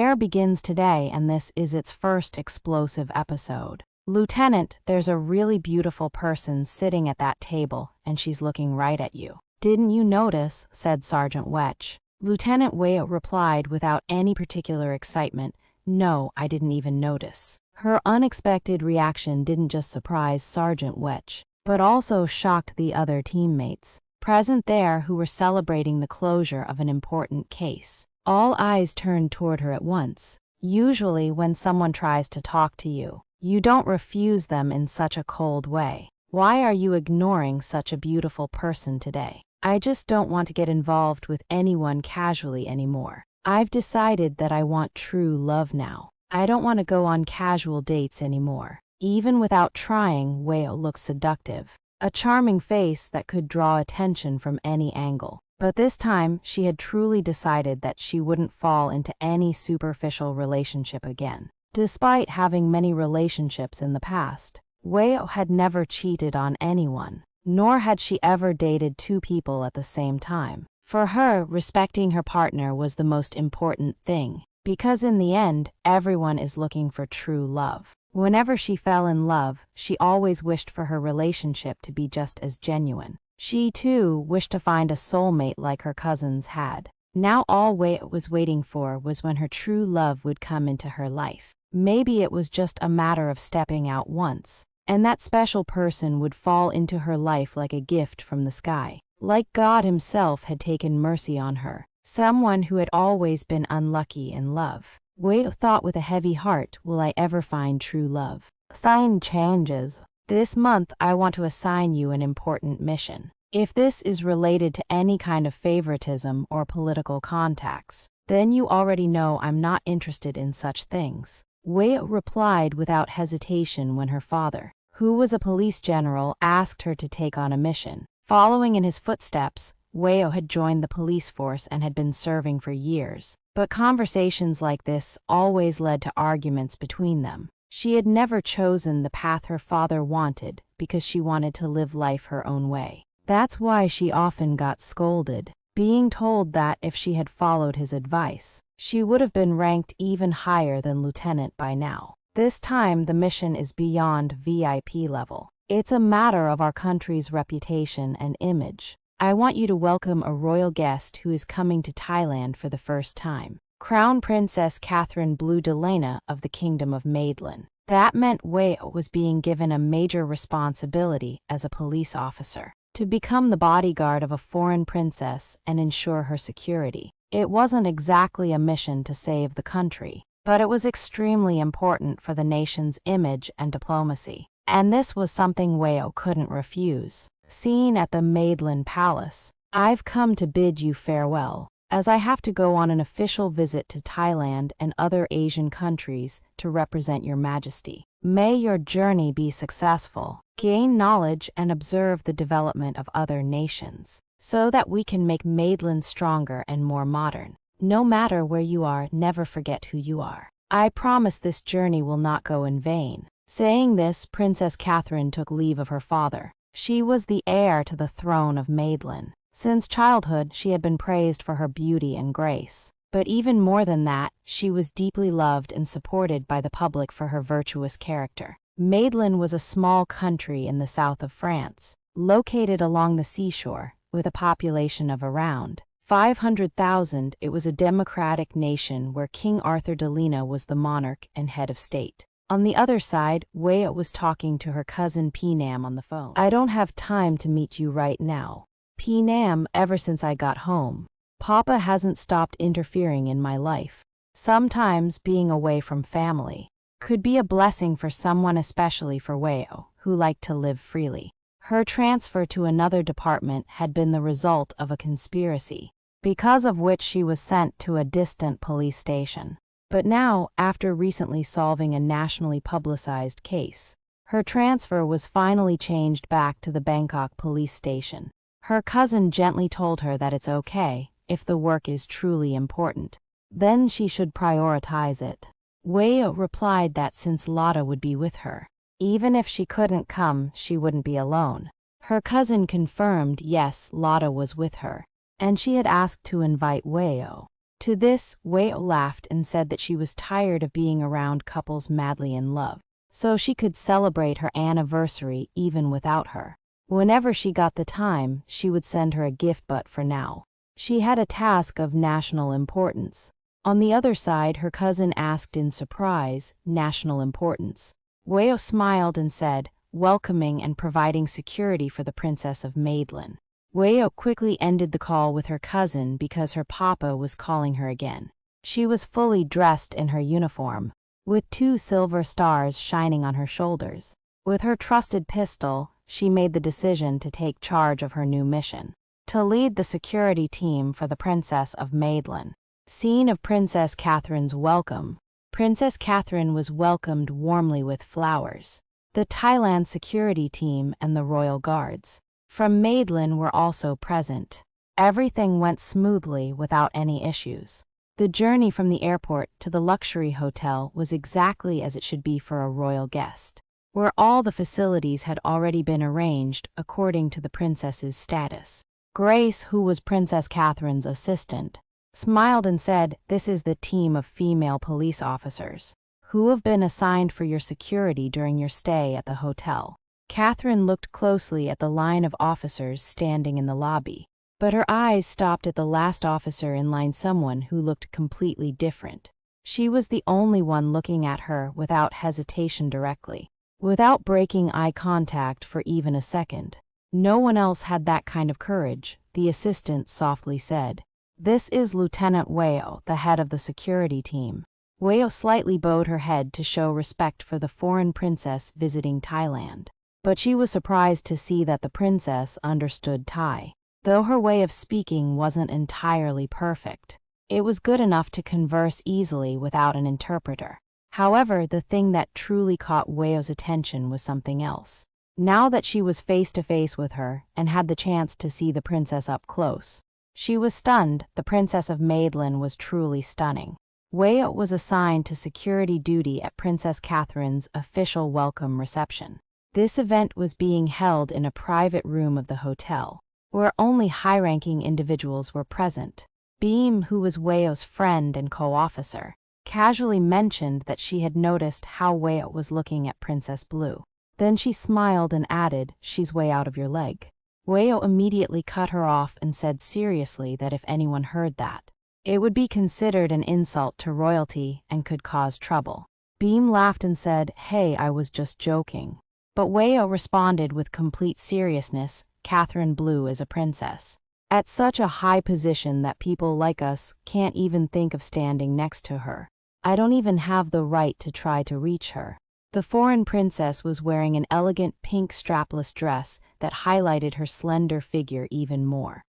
air begins today and this is its first explosive episode. Lieutenant, there's a really beautiful person sitting at that table and she's looking right at you. Didn't you notice? Said Sergeant Wetch. Lieutenant Weyl replied without any particular excitement, no, I didn't even notice. Her unexpected reaction didn't just surprise Sergeant Wetch, but also shocked the other teammates present there who were celebrating the closure of an important case. All eyes turned toward her at once. Usually when someone tries to talk to you, you don't refuse them in such a cold way. Why are you ignoring such a beautiful person today? I just don't want to get involved with anyone casually anymore. I've decided that I want true love now. I don't want to go on casual dates anymore. Even without trying, Weyl looked seductive. A charming face that could draw attention from any angle. But this time, she had truly decided that she wouldn't fall into any superficial relationship again. Despite having many relationships in the past, Weyl had never cheated on anyone, nor had she ever dated two people at the same time. For her, respecting her partner was the most important thing, because in the end, everyone is looking for true love. Whenever she fell in love, she always wished for her relationship to be just as genuine. She, too, wished to find a soulmate like her cousins had. Now all Weyl was waiting for was when her true love would come into her life. Maybe it was just a matter of stepping out once, and that special person would fall into her life like a gift from the sky. Like God himself had taken mercy on her, someone who had always been unlucky in love. Weyl thought with a heavy heart, will I ever find true love? Sign changes. This month I want to assign you an important mission. If this is related to any kind of favoritism or political contacts, then you already know I'm not interested in such things. Weyl replied without hesitation when her father, who was a police general, asked her to take on a mission. Following in his footsteps, Weyl had joined the police force and had been serving for years. But conversations like this always led to arguments between them. She had never chosen the path her father wanted because she wanted to live life her own way. That's why she often got scolded, being told that if she had followed his advice, she would have been ranked even higher than lieutenant by now. This time the mission is beyond VIP level. It's a matter of our country's reputation and image. I want you to welcome a royal guest who is coming to Thailand for the first time. Crown Princess Catherine Blue Delana of the Kingdom of Maidlin. That meant Weyl was being given a major responsibility as a police officer, to become the bodyguard of a foreign princess and ensure her security. It wasn't exactly a mission to save the country, but it was extremely important for the nation's image and diplomacy. And this was something Weyl couldn't refuse. Seen at the Maidlin Palace, I've come to bid you farewell, as I have to go on an official visit to Thailand and other Asian countries to represent your majesty. May your journey be successful. Gain knowledge and observe the development of other nations, so that we can make Maidlin stronger and more modern. No matter where you are, never forget who you are. I promise this journey will not go in vain. Saying this, Princess Catherine took leave of her father. She was the heir to the throne of Maidlin. Since childhood, she had been praised for her beauty and grace. But even more than that, she was deeply loved and supported by the public for her virtuous character. Maidlin was a small country in the south of France, located along the seashore, with a population of around 500,000. It was a democratic nation where King Arthur Delina was the monarch and head of state. On the other side, Weyl was talking to her cousin Peenam on the phone. I don't have time to meet you right now. Peenam, ever since I got home, Papa hasn't stopped interfering in my life. Sometimes being away from family could be a blessing for someone, especially for Weyl, who liked to live freely. Her transfer to another department had been the result of a conspiracy, because of which she was sent to a distant police station. But now, after recently solving a nationally publicized case, her transfer was finally changed back to the Bangkok police station. Her cousin gently told her that it's okay if the work is truly important. Then she should prioritize it. Weyl replied that since Lotta would be with her, even if she couldn't come, she wouldn't be alone. Her cousin confirmed yes, Lotta was with her, and she had asked to invite Weyl. To this, Weo laughed and said that she was tired of being around couples madly in love, so she could celebrate her anniversary even without her. Whenever she got the time, she would send her a gift, but for now, she had a task of national importance. On the other side, her cousin asked in surprise, national importance. Weo smiled and said, welcoming and providing security for the Princess of Maidlin. Weo quickly ended the call with her cousin because her papa was calling her again. She was fully dressed in her uniform, with 2 silver stars shining on her shoulders. With her trusted pistol, she made the decision to take charge of her new mission, to lead the security team for the Princess of Maidlin. Scene of Princess Catherine's welcome. Princess Catherine was welcomed warmly with flowers. The Thailand security team and the royal guards from Maidlin were also present. Everything went smoothly without any issues. The journey from the airport to the luxury hotel was exactly as it should be for a royal guest, where all the facilities had already been arranged according to the princess's status. Grace, who was Princess Catherine's assistant, smiled and said, "This is the team of female police officers who have been assigned for your security during your stay at the hotel." Catherine looked closely at the line of officers standing in the lobby, but her eyes stopped at the last officer in line, someone who looked completely different. She was the only one looking at her without hesitation directly, without breaking eye contact for even a second. No one else had that kind of courage, the assistant softly said. "This is Lieutenant Weo, the head of the security team." Weo slightly bowed her head to show respect for the foreign princess visiting Thailand, but she was surprised to see that the princess understood Thai. Though her way of speaking wasn't entirely perfect, it was good enough to converse easily without an interpreter. However, the thing that truly caught Weo's attention was something else. Now that she was face to face with her and had the chance to see the princess up close, she was stunned. The Princess of Maidlin was truly stunning. Weo was assigned to security duty at Princess Catherine's official welcome reception. This event was being held in a private room of the hotel, where only high-ranking individuals were present. Beam, who was Weo's friend and co-officer, casually mentioned that she had noticed how Weo was looking at Princess Blue. Then she smiled and added, "She's way out of your leg." Weo immediately cut her off and said seriously that if anyone heard that, it would be considered an insult to royalty and could cause trouble. Beam laughed and said, "Hey, I was just joking." But Weo responded with complete seriousness, "Catherine Blue is a princess at such a high position that people like us can't even think of standing next to her. I don't even have the right to try to reach her." The foreign princess was wearing an elegant pink strapless dress that highlighted her slender figure even more.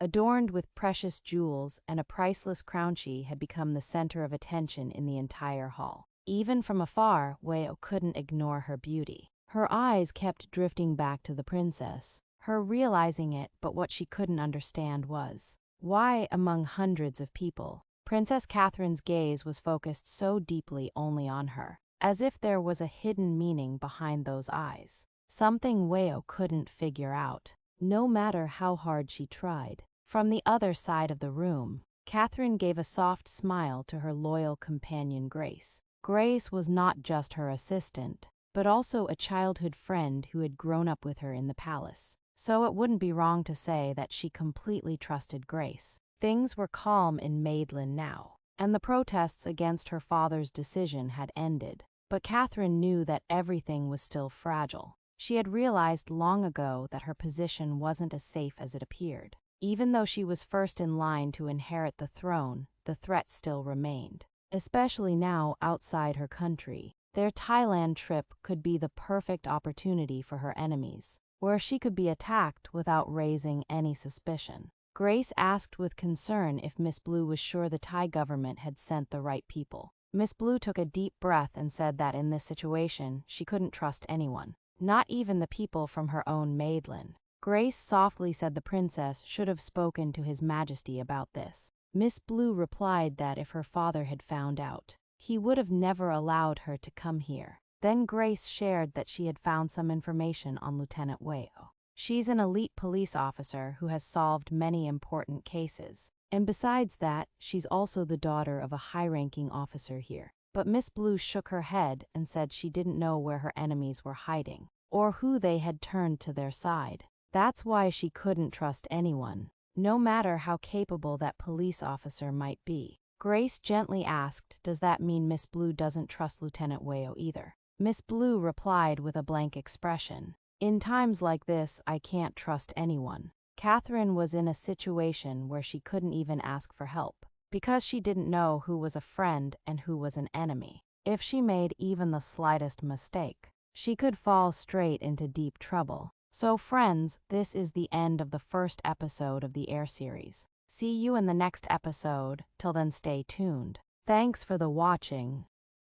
Adorned with precious jewels and a priceless crown, she had become the center of attention in the entire hall. Even from afar, Weo couldn't ignore her beauty. Her eyes kept drifting back to the princess, her realizing it, but what she couldn't understand was why, among hundreds of people, Princess Catherine's gaze was focused so deeply only on her, as if there was a hidden meaning behind those eyes. Something Weo couldn't figure out, no matter how hard she tried. From the other side of the room, Catherine gave a soft smile to her loyal companion Grace. Grace was not just her assistant, but also a childhood friend who had grown up with her in the palace. So it wouldn't be wrong to say that she completely trusted Grace. Things were calm in Maidlin now, and the protests against her father's decision had ended. But Catherine knew that everything was still fragile. She had realized long ago that her position wasn't as safe as it appeared. Even though she was first in line to inherit the throne, the threat still remained, especially now outside her country. Their Thailand trip could be the perfect opportunity for her enemies, where she could be attacked without raising any suspicion. Grace asked with concern if Miss Blue was sure the Thai government had sent the right people. Miss Blue took a deep breath and said that in this situation, she couldn't trust anyone, not even the people from her own Maidlin. Grace softly said the princess should have spoken to His Majesty about this. Miss Blue replied that if her father had found out, he would have never allowed her to come here. Then Grace shared that she had found some information on Lieutenant Weo. She's an elite police officer who has solved many important cases. And besides that, she's also the daughter of a high-ranking officer here. But Miss Blue shook her head and said she didn't know where her enemies were hiding, or who they had turned to their side. That's why she couldn't trust anyone, no matter how capable that police officer might be. Grace gently asked, "Does that mean Miss Blue doesn't trust Lieutenant Wayo either?" Miss Blue replied with a blank expression. "In times like this, I can't trust anyone." Catherine was in a situation where she couldn't even ask for help, because she didn't know who was a friend and who was an enemy. If she made even the slightest mistake, she could fall straight into deep trouble. So friends, this is the end of the first episode of the Air series. See you in the next episode. Till then, stay tuned. Thanks for the watching.